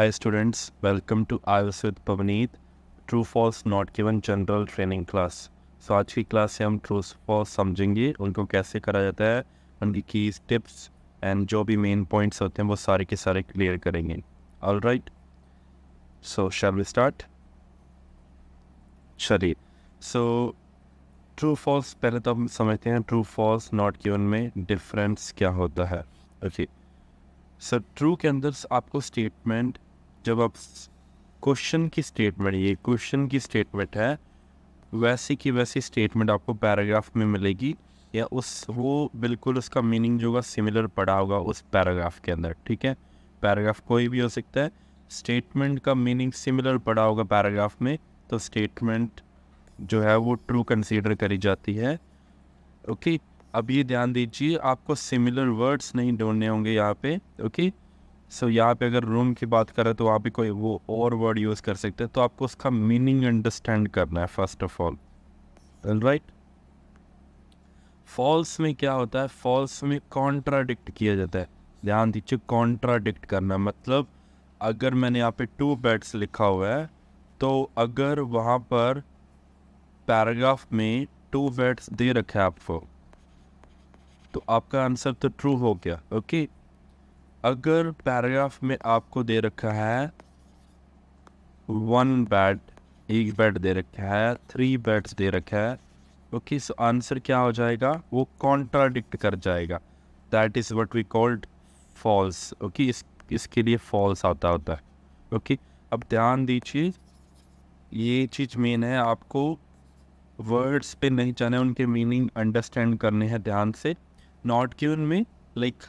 Hi students, welcome to IELTS with Pavneet, True False Not Given General Training Class. So आज की class से हम true false समझेंगे, उनको कैसे करा जाता है, उनकी कीज टिप्स एंड जो भी मेन पॉइंट्स होते हैं वो सारे के सारे क्लियर करेंगे. All right, so shall we start. चलिए, सो ट्रू फॉल्स पहले तो हम समझते हैं ट्रू फॉल्स नॉट गिवन में डिफरेंस क्या होता है. ओके, सर ट्रू के अंदर आपको स्टेटमेंट, जब आप क्वेश्चन की स्टेटमेंट, ये क्वेश्चन की स्टेटमेंट है, वैसी की वैसी स्टेटमेंट आपको पैराग्राफ में मिलेगी, या वो बिल्कुल उसका मीनिंग जो होगा सिमिलर पड़ा होगा उस पैराग्राफ के अंदर. ठीक है, पैराग्राफ कोई भी हो सकता है, स्टेटमेंट का मीनिंग सिमिलर पड़ा होगा पैराग्राफ में, तो स्टेटमेंट जो है वो ट्रू कंसीडर करी जाती है. ओके, अब ये ध्यान दीजिए, आपको सिमिलर वर्ड्स नहीं ढूंढने होंगे यहाँ पे. ओके, सो यहाँ पे अगर रूम की बात करें तो वहाँ पे कोई वो और वर्ड यूज़ कर सकते हैं, तो आपको उसका मीनिंग अंडरस्टैंड करना है first of all. Right, false में क्या होता है, फॉल्स में कॉन्ट्राडिक्ट किया जाता है. ध्यान दीजिए, कॉन्ट्राडिक्ट करना मतलब अगर मैंने यहाँ पे 2 बेड्स लिखा हुआ है, तो अगर वहाँ पर पैराग्राफ में 2 बेड्स दे रखा है आपको, तो आपका आंसर तो ट्रू हो गया. ओके, अगर पैराग्राफ में आपको दे रखा है 1 बेड, 1 बेड दे रखा है, 3 बेड्स दे रखा है, ओके, सो आंसर क्या हो जाएगा, वो कॉन्ट्राडिक्ट कर जाएगा. That is what we called false. Okay, इसके लिए फॉल्स आता होता है. ओके, अब ध्यान दीजिए, ये चीज़ मेन है, आपको वर्ड्स पे नहीं जाना है, उनके मीनिंग अंडरस्टैंड करने हैं ध्यान से. नॉट गिवन में लाइक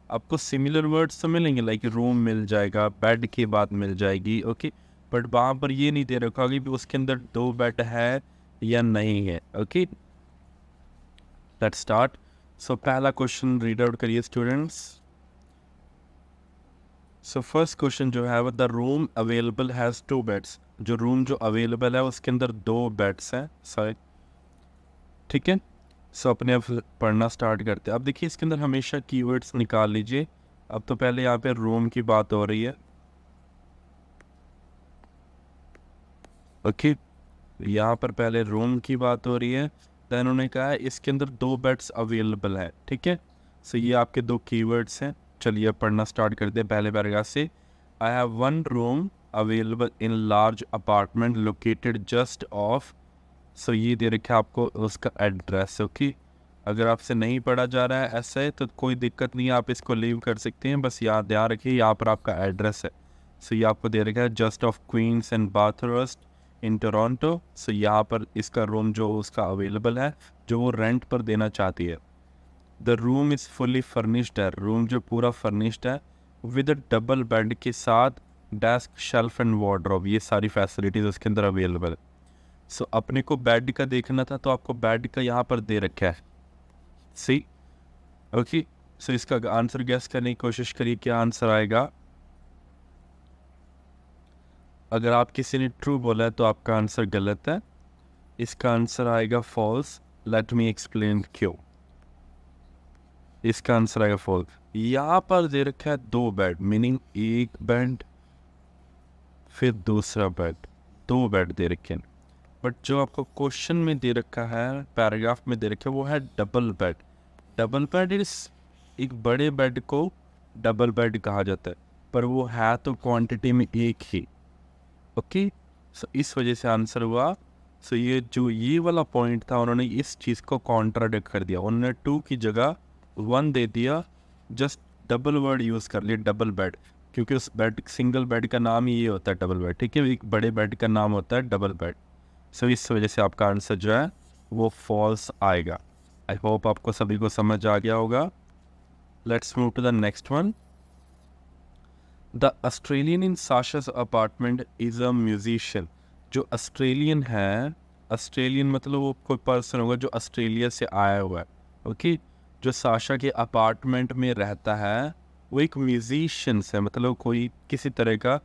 आपको सिमिलर वर्ड्स तो मिलेंगे, लाइक रूम मिल जाएगा, बेड की बात मिल जाएगी. ओके, बट वहाँ पर ये नहीं दे रखा कि उसके अंदर 2 बेड है या नहीं है. Okay, let's start. सो पहला क्वेश्चन रीड आउट करिए स्टूडेंट्स. सो फर्स्ट क्वेश्चन जो है वो, the room available has 2 beds. जो रूम जो अवेलेबल है उसके अंदर 2 बेड्स हैं. सॉरी, ठीक है, सो अपने आप पढ़ना स्टार्ट करते हैं. अब देखिए, इसके अंदर हमेशा कीवर्ड्स निकाल लीजिए. अब तो पहले यहाँ पे रूम की बात हो रही है. ओके, यहाँ पर पहले रूम की बात हो रही है, तो इन्होंने कहा है इसके अंदर 2 बेड्स अवेलेबल है. ठीक है, सो ये आपके 2 कीवर्ड्स हैं. चलिए पढ़ना स्टार्ट करते हैं पहले पैराग्राफ से. I have 1 room available in large apartment located just off. So ये दे रखा है आपको उसका एड्रेस. ओके, अगर आपसे नहीं पढ़ा जा रहा है ऐसा है तो कोई दिक्कत नहीं है, आप इसको लीव कर सकते हैं. बस याद ध्यान रखिए, यहाँ पर आपका एड्रेस है. सो ये आपको दे रखा है just off Queens and Bathurst in Toronto. So यहाँ पर इसका रूम जो उसका अवेलेबल है, जो वो रेंट पर देना चाहती है. The room is fully furnished है, रूम जो पूरा फर्निश्ड है, विद अ डबल बेड के साथ डेस्क, शेल्फ एंड वार्डरोब, ये सारी फैसिलिटीज़ उसके अंदर अवेलेबल है. सो अपने को बेड का देखना था, तो आपको बेड का यहाँ पर दे रखा है. सी, ओके, सो इसका आंसर गैस करने की कोशिश करिए, क्या आंसर आएगा. अगर आप किसी ने ट्रू बोला है तो आपका आंसर गलत है, इसका आंसर आएगा फॉल्स. लेट मी एक्सप्लेन क्यों. इसका आंसर आएगा फॉल्स. यहाँ पर दे रखा है 2 बेड, मीनिंग 1 बेड फिर दूसरा बेड, 2 बेड दे रखे हैं. बट जो आपको क्वेश्चन में दे रखा है, पैराग्राफ में दे रखा है, वो है डबल बेड. डबल बेड इस एक बड़े बेड को डबल बेड कहा जाता है, पर वो है तो क्वांटिटी में एक ही. ओके, सो इस वजह से आंसर हुआ. सो ये वाला पॉइंट था, उन्होंने इस चीज़ को कॉन्ट्राडिक्ट कर दिया. उन्होंने 2 की जगह 1 दे दिया, जस्ट डबल वर्ड यूज़ कर लिया, डबल बेड, क्योंकि उस बेड, सिंगल बेड का नाम ही ये होता है डबल बेड. ठीक है, एक बड़े बेड का नाम होता है डबल बेड. सो इस वजह से आपका आंसर जो है वो फॉल्स आएगा. आई होप आपको सभी को समझ आ गया होगा. Let's move to the next one. The Australian in Sasha's apartment is a musician. जो ऑस्ट्रेलियन है, ऑस्ट्रेलियन मतलब वो कोई पर्सन होगा जो ऑस्ट्रेलिया से आया हुआ है. ओके, जो साशा के अपार्टमेंट में रहता है वो एक म्यूजिशियन है, मतलब कोई किसी तरह का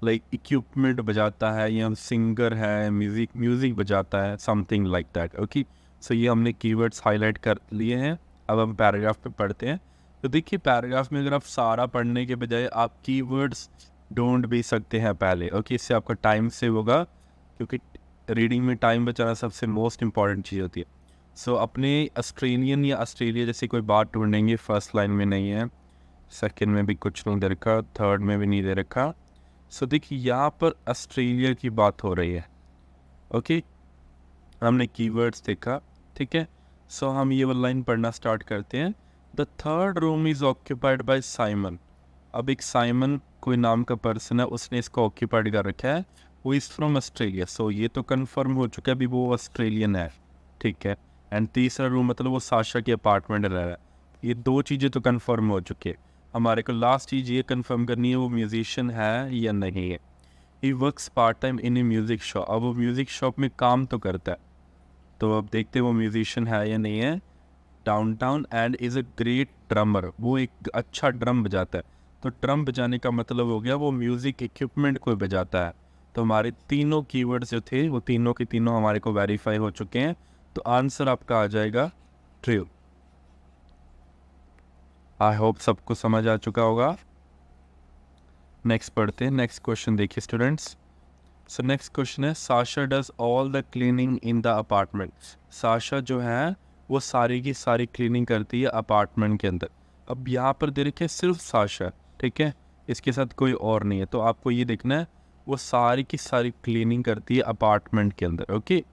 लाइक इक्विपमेंट बजाता है, या सिंगर है, म्यूज़िक बजाता है, समथिंग लाइक दैट. ओके, सो ये हमने कीवर्ड्स हाईलाइट कर लिए हैं. अब हम पैराग्राफ पे पढ़ते हैं. तो देखिए, पैराग्राफ में अगर आप सारा पढ़ने के बजाय आप कीवर्ड्स ढूंढ भी सकते हैं पहले। ओके, इससे आपका टाइम सेव होगा, क्योंकि रीडिंग में टाइम बचाना सबसे मोस्ट इंपॉर्टेंट चीज़ होती है। सो अपने ऑस्ट्रेलियन या ऑस्ट्रेलिया जैसी कोई बात ढूंढेंगे, फर्स्ट लाइन में नहीं है, सेकंड में भी कुछ नहीं दे रखा, थर्ड में भी नहीं दे रखा। सो देखिए यहाँ पर ऑस्ट्रेलिया की बात हो रही है। ओके, हमने कीवर्ड्स देखा, ठीक है। सो हम ये वाला लाइन पढ़ना स्टार्ट करते हैं। The third room is occupied by Simon. अब एक साइमन कोई नाम का पर्सन है, उसने इसको ऑक्यूपाइड कर रखा है, वो इज़ फ्रॉम ऑस्ट्रेलिया। सो ये तो कंफर्म हो चुका है अभी वो ऑस्ट्रेलियन है, ठीक है। एंड तीसरा रूम मतलब वो साशा के अपार्टमेंट रह रहा है। ये दो चीज़ें तो कंफर्म हो चुकी है। हमारे को लास्ट चीज़ ये कंफर्म करनी है वो म्यूजिशियन है या नहीं है। He works part time in A music shop. अब वो म्यूज़िक शॉप में काम तो करता है, तो अब देखते हैं वो म्यूजिशियन है या नहीं है। Downtown and is a great drummer. वो एक अच्छा ड्रम बजाता है। तो ड्रम बजाने का मतलब हो गया वो म्यूज़िक इक्विपमेंट को बजाता है। तो हमारे तीनों कीवर्ड्स जो थे वो तीनों के तीनों हमारे को वेरीफाई हो चुके हैं। तो आंसर आपका आ जाएगा ट्रू। आई होप सबको समझ आ चुका होगा। नेक्स्ट पढ़ते हैं। नेक्स्ट क्वेश्चन देखिए स्टूडेंट्स। सो नेक्स्ट क्वेश्चन है, Sasha does all the cleaning in the apartment. Sasha जो है वो सारी की सारी क्लीनिंग करती है अपार्टमेंट के अंदर। अब यहाँ पर दे रखे सिर्फ साशा, ठीक है, इसके साथ कोई और नहीं है। तो आपको ये देखना है वो सारी की सारी क्लीनिंग करती है अपार्टमेंट के अंदर। ओके,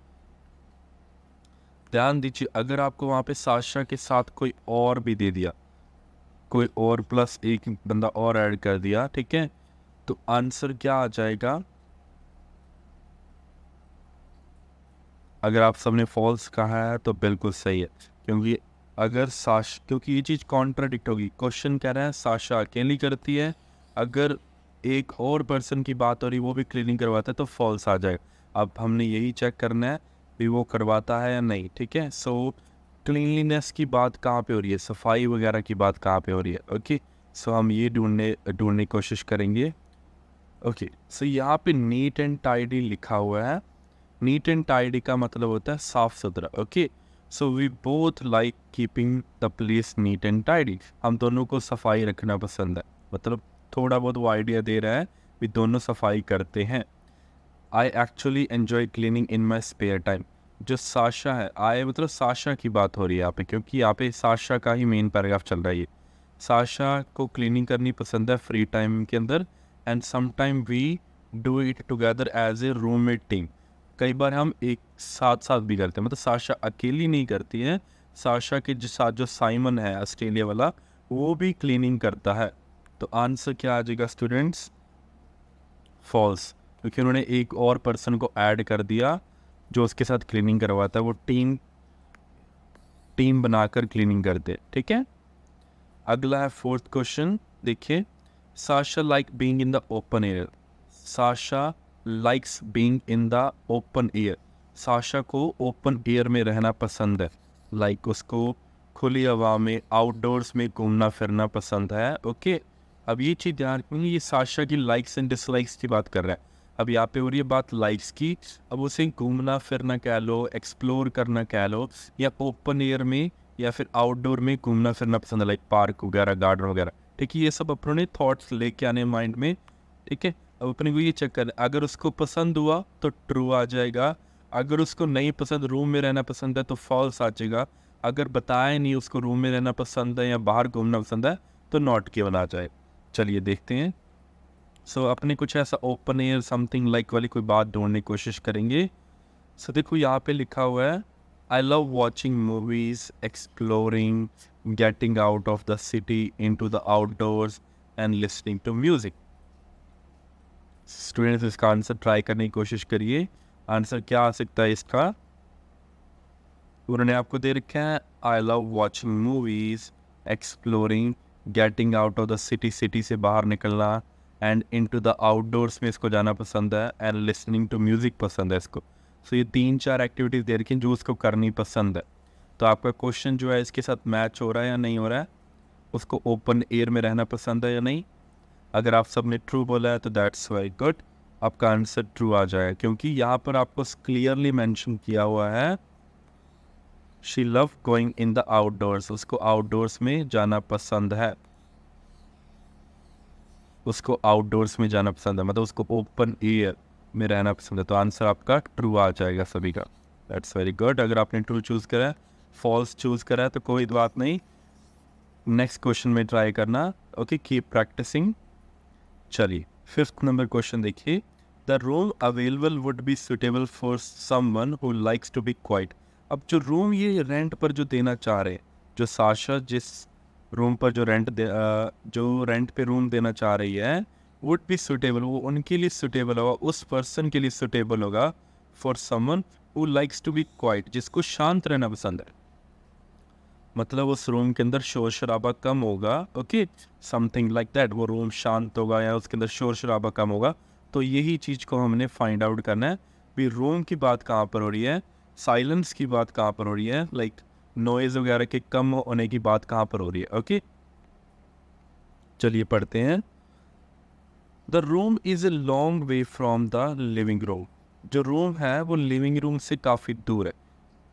ध्यान दीजिए, अगर आपको वहाँ पे साशा के साथ कोई और भी दे दिया, कोई और प्लस एक बंदा और ऐड कर दिया, ठीक है, तो आंसर क्या आ जाएगा। अगर आप सबने फॉल्स कहा है तो बिल्कुल सही है, क्योंकि अगर क्योंकि ये चीज़ कॉन्ट्राडिक्ट होगी। क्वेश्चन कह रहा है साशा अकेली करती है, अगर एक और पर्सन की बात हो रही वो भी क्लीनिंग करवाता है तो फॉल्स आ जाएगा। अब हमने यही चेक करना है भी वो करवाता है या नहीं, ठीक है। सो क्लीनलीनेस की बात कहाँ पे हो रही है, सफाई वगैरह की बात कहाँ पे हो रही है। ओके, सो हम ये ढूंढने की कोशिश करेंगे। ओके, सो यहाँ पे नीट एंड टाइडी लिखा हुआ है। नीट एंड टाइडी का मतलब होता है साफ सुथरा। Okay, so we both like keeping the place neat and tidy. हम दोनों को सफाई रखना पसंद है, मतलब थोड़ा बहुत वो आइडिया दे रहा है भी दोनों सफाई करते हैं। I actually enjoy cleaning in my spare time. जो साशा है, आई मतलब साशा की बात हो रही है यहाँ पे, क्योंकि यहाँ पे साशा का ही मेन पैराग्राफ चल रहा है। ये साशा को क्लीनिंग करनी पसंद है फ्री टाइम के अंदर। And sometime we do it together as a roommate team. कई बार हम एक साथ साथ भी करते हैं, मतलब साशा अकेली नहीं करती है, साशा के साथ जो साइमन है ऑस्ट्रेलिया वाला वो भी क्लीनिंग करता है। तो आंसर क्या आ जाएगा स्टूडेंट्स, फॉल्स, क्योंकि उन्होंने एक और पर्सन को ऐड कर दिया जो उसके साथ क्लीनिंग करवाता है। वो टीम बनाकर क्लीनिंग करते, ठीक है। अगला है फोर्थ क्वेश्चन, देखिए, Sasha like being in the open air. Sasha likes being in the open air. Sasha को ओपन एयर में रहना पसंद है, लाइक उसको खुली हवा में आउटडोर्स में घूमना फिरना पसंद है। ओके, अब ये चीज़ ध्यान रखेंगे, ये साशा की लाइक्स एंड डिसलाइक्स की बात कर रहा है। अब यहाँ पे हो रही है बात लाइक्स की। अब उसे घूमना फिरना कह लो, एक्सप्लोर करना कह लो, या ओपन एयर में या फिर आउटडोर में घूमना फिरना पसंद है, लाइक पार्क वगैरह, गार्डन वगैरह, ठीक है। ये सब अपने थॉट्स लेके आने माइंड में, ठीक है। अब अपने को ये चेक करना, अगर उसको पसंद हुआ तो ट्रू आ जाएगा, अगर उसको नहीं पसंद, रूम में रहना पसंद है, तो फॉल्स आ जाएगा। अगर बताया नहीं उसको रूम में रहना पसंद है या बाहर घूमना पसंद है तो नॉट केवल आ जाए। चलिए देखते हैं। सो अपने कुछ ऐसा ओपन एयर समथिंग लाइक वाली कोई बात ढूंढने की कोशिश करेंगे। सो देखो यहाँ पे लिखा हुआ है, I love watching movies, exploring, getting out of the city into the outdoors and listening to music. Students इसका आंसर ट्राई करने की कोशिश करिए। आंसर क्या आ सकता है इसका, उन्होंने आपको दे रखा है I love watching movies, exploring, getting out of the city, city से बाहर निकलना, एंड इनटू द आउटडोर्स में इसको जाना पसंद है, एंड लिसनिंग टू म्यूजिक पसंद है इसको। सो ये 3-4 एक्टिविटीज़ दे रखी हैं जो उसको करनी पसंद है। तो आपका क्वेश्चन जो है इसके साथ मैच हो रहा है या नहीं हो रहा है, उसको ओपन एयर में रहना पसंद है या नहीं। अगर आप सब ने ट्रू बोला है तो दैट्स वेरी गुड, आपका आंसर ट्रू आ जाएगा, क्योंकि यहाँ पर आपको क्लियरली मेंशन किया हुआ है she love going in the outdoors, उसको आउटडोर्स में जाना पसंद है। उसको आउटडोर्स में जाना पसंद है, मतलब उसको ओपन एयर में रहना पसंद है। तो आंसर आपका ट्रू आ जाएगा सभी का। That's very good. अगर आपने ट्रू चूज़ करा है, फॉल्स चूज़ करा है तो कोई बात नहीं, नेक्स्ट क्वेश्चन में ट्राई करना। Okay, keep practicing. चलिए 5th नंबर क्वेश्चन देखिए। The room available would be suitable for someone who likes to be quiet. अब जो रूम ये रेंट पर जो देना चाह रहे हैं, जो साशा जिस रूम पर जो रेंट पे रूम देना चाह रही है, वुड बी सुटेबल, वो उनके लिए सुटेबल होगा, उस पर्सन के लिए सुटेबल होगा, for someone who likes to be quiet, जिसको शांत रहना पसंद है। मतलब उस रूम के अंदर शोर शराबा कम होगा। ओके, समथिंग लाइक दैट, वो रूम शांत होगा या उसके अंदर शोर शराबा कम होगा। तो यही चीज़ को हमने फाइंड आउट करना है भी रूम की बात कहाँ पर हो रही है, साइलेंस की बात कहाँ पर हो रही है, लाइक नॉइज़ वगैरह के कम होने की बात कहाँ पर हो रही है। ओके, चलिए पढ़ते हैं। The room is a long way from the living room. जो रूम है वो लिविंग रूम से काफ़ी दूर है।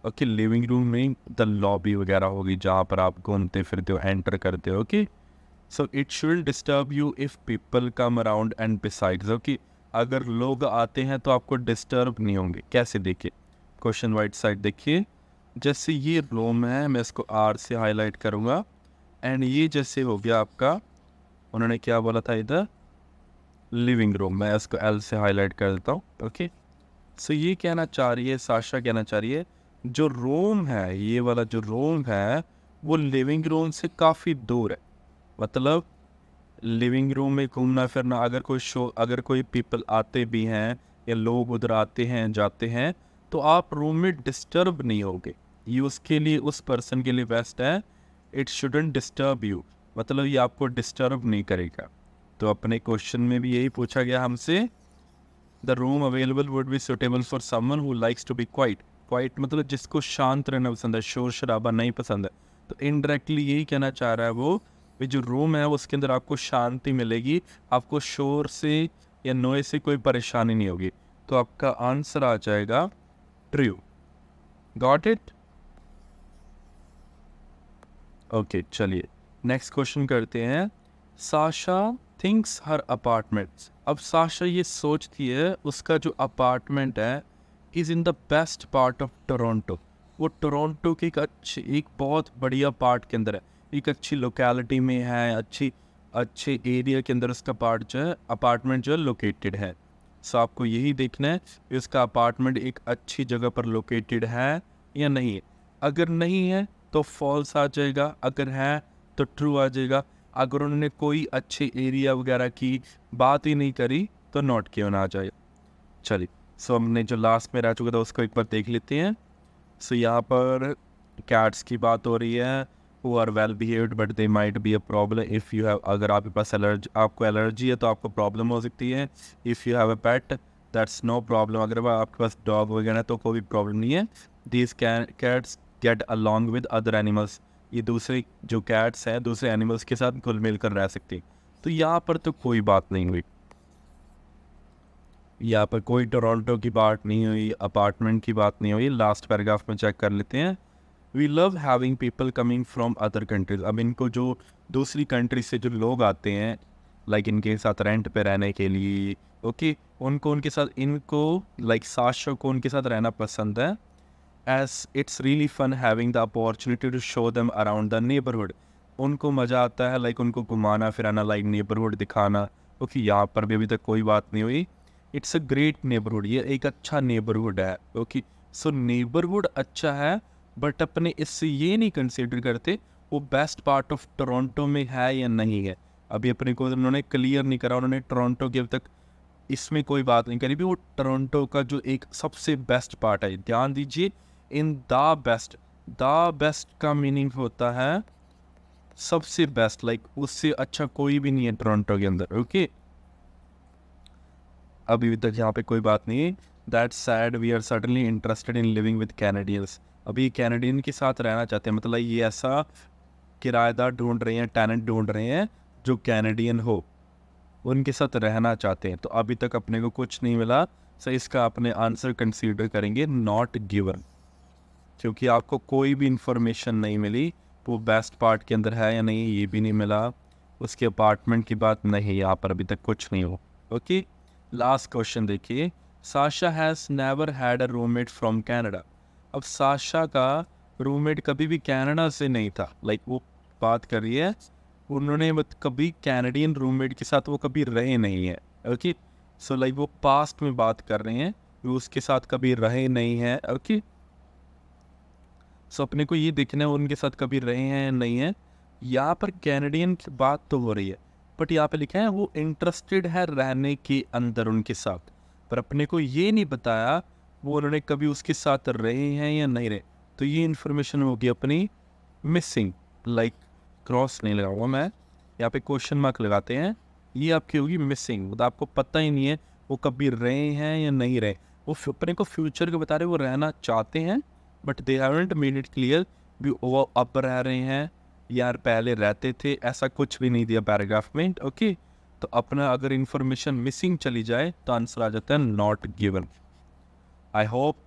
ओके, लिविंग रूम में द लॉबी वगैरह होगी जहाँ पर आप घूमते फिरते हो, एंटर करते हो। Okay, so it should disturb you if people come around and besides. Okay, अगर लोग आते हैं तो आपको डिस्टर्ब नहीं होंगे। कैसे, देखिए क्वेश्चन वाइट साइड देखिए। जैसे ये रूम है, मैं इसको आर से हाईलाइट करूँगा, एंड ये जैसे हो गया आपका, उन्होंने क्या बोला था इधर, लिविंग रूम, मैं इसको एल से हाईलाइट कर देता हूँ। ओके, सो ये कहना चाह रही है, साशा कहना चाह रही है, जो रूम है, ये वाला जो रूम है वो लिविंग रूम से काफ़ी दूर है। मतलब लिविंग रूम में घूमना फिरना, अगर कोई पीपल आते भी हैं या लोग उधर आते हैं जाते हैं, तो आप रूम में डिस्टर्ब नहीं होगे। ये उसके लिए, उस पर्सन के लिए बेस्ट है। इट शुडंट डिस्टर्ब यू, मतलब ये आपको डिस्टर्ब नहीं करेगा। तो अपने क्वेश्चन में भी यही पूछा गया हमसे, the room available would be suitable for someone who likes to be quiet. Quiet मतलब जिसको शांत रहना पसंद है, शोर शराबा नहीं पसंद है। तो इनडायरेक्टली यही कहना चाह रहा है वो, भी जो रूम है उसके अंदर आपको शांति मिलेगी, आपको शोर से या नॉइज़ से कोई परेशानी नहीं होगी। तो आपका आंसर आ जाएगा ट्रू। Got it? ओके, चलिए नेक्स्ट क्वेश्चन करते हैं। साशा थिंक्स हर अपार्टमेंट। अब साशा ये सोचती है उसका जो अपार्टमेंट है is in the best part of Toronto. वो टोरंटो के एक बहुत बढ़िया पार्ट के अंदर है, एक अच्छी लोकेलिटी में है, अच्छे एरिया के अंदर उसका पार्ट जो है, अपार्टमेंट जो है लोकेटेड है। सो आपको यही देखना है कि उसका अपार्टमेंट एक अच्छी जगह पर लोकेटेड है या नहीं है। अगर नहीं है तो फॉल्स आ जाएगा, अगर है तो ट्रू आ जाएगा। अगर उन्होंने कोई अच्छे एरिया वगैरह की बात ही नहीं करी तो नॉट क्यों ना आ जाए। चलिए, सो हमने जो लास्ट में रह चुका था उसको एक बार देख लेते हैं। सो यहाँ पर कैट्स की बात हो रही है, who are well behaved but they might be a problem if you have, अगर आपके पास आपको एलर्जी है तो आपको प्रॉब्लम हो सकती है। If you have a pet that's no problem, अगर आपके पास डॉग वगैरह है तो कोई प्रॉब्लम नहीं है। These cats get along with other animals, ये दूसरे जो कैट्स हैं दूसरे एनिमल्स के साथ घुल मिल कर रह सकती। तो यहाँ पर तो कोई बात नहीं हुई, यहाँ पर कोई टोरंटो की बात नहीं हुई, अपार्टमेंट की बात नहीं हुई। लास्ट पैराग्राफ में चेक कर लेते हैं। We love having people coming from other countries. अब इनको जो दूसरी कंट्री से जो लोग आते हैं, लाइक इनके साथ रेंट पे रहने के लिए, ओके, उनके साथ लाइक साशा को उनके साथ रहना पसंद है। As it's really fun having the opportunity to show them around the neighbourhood. उनको मज़ा आता है, लाइक उनको घुमाना फिराना, लाइक नेबरहुड दिखाना। ओके, यहाँ पर भी अभी तक कोई बात नहीं हुई। इट्स अ ग्रेट नेबरहुड, ये एक अच्छा नेबरहुड है। ओके, सो नेबरहुड अच्छा है, बट अपने इससे ये नहीं कंसिडर करते वो बेस्ट पार्ट ऑफ टोरंटो में है या नहीं है। अभी अपने को उन्होंने क्लियर नहीं करा, उन्होंने टोरंटो की अब तक इसमें कोई बात नहीं करी भी वो टोरंटो का जो एक सबसे बेस्ट पार्ट है। ध्यान दीजिए, इन द बेस्ट का मीनिंग होता है सबसे बेस्ट, लाइक उससे अच्छा कोई भी नहीं है टोरंटो के अंदर। ओके, अभी तक यहाँ पे कोई बात नहीं है। That's sad, we are certainly interested in living with Canadians. अभी कैनेडियन के साथ रहना चाहते हैं, मतलब ये ऐसा किराएदार ढूंढ रहे हैं, टेनेंट ढूंढ रहे हैं जो कैनेडियन हो, उनके साथ रहना चाहते हैं। तो अभी तक अपने को कुछ नहीं मिला, सो इसका अपने आंसर कंसीडर करेंगे नॉट गिवन, क्योंकि आपको कोई भी इंफॉर्मेशन नहीं मिली वो बेस्ट पार्ट के अंदर है या नहीं, ये भी नहीं मिला, उसके अपार्टमेंट की बात नहीं, यहाँ पर अभी तक कुछ नहीं हो। ओके, लास्ट क्वेश्चन देखिए, Sasha has never had a roommate from Canada. अब साशा का रूममेट कभी भी कनाडा से नहीं था, लाइक वो बात कर रही है उन्होंने कभी कैनेडियन रूममेट के साथ वो कभी रहे नहीं है। ओके, सो लाइक वो पास्ट में बात कर रहे हैं, वो उसके साथ कभी रहे नहीं है। ओके, सो अपने को ये देखना है उनके साथ कभी रहे हैं नहीं है। यहाँ पर कैनेडियन की बात तो हो रही है, बट यहाँ पे लिखा है वो इंटरेस्टेड है रहने के अंदर उनके साथ, पर अपने को ये नहीं बताया वो उन्होंने कभी उसके साथ रहे हैं या नहीं रहे। तो ये इन्फॉर्मेशन होगी अपनी मिसिंग, लाइक क्रॉस नहीं लगाऊंगा मैं, यहाँ पे क्वेश्चन मार्क लगाते हैं, ये आपकी होगी मिसिंग, मतलब आपको पता ही नहीं है वो कभी रहे हैं या नहीं रहे। वो अपने को फ्यूचर के बता रहे वो रहना चाहते हैं, but they haven't made it clear भी वो अब रह रहे हैं यार पहले रहते थे, ऐसा कुछ भी नहीं दिया पैराग्राफ में। ओके, तो अपना अगर इन्फॉर्मेशन मिसिंग चली जाए तो आंसर आ जाता है not given. I hope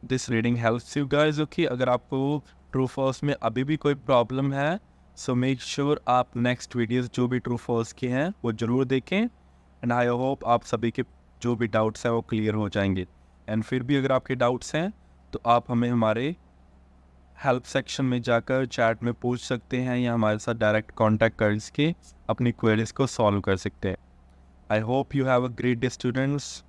this reading helps you guys. Okay, अगर आपको ट्रू फॉल्स में अभी भी कोई प्रॉब्लम है सो मेक श्योर आप नेक्स्ट वीडियोस जो भी ट्रू फॉल्स के हैं वो ज़रूर देखें, एंड आई होप आप सभी के जो भी डाउट्स हैं वो क्लियर हो जाएंगे। एंड फिर भी अगर आपके डाउट्स हैं तो आप हमें हमारे हेल्प सेक्शन में जाकर चैट में पूछ सकते हैं या हमारे साथ डायरेक्ट कांटेक्ट करके अपनी क्वेरीज को सॉल्व कर सकते हैं। I hope you have a great day students.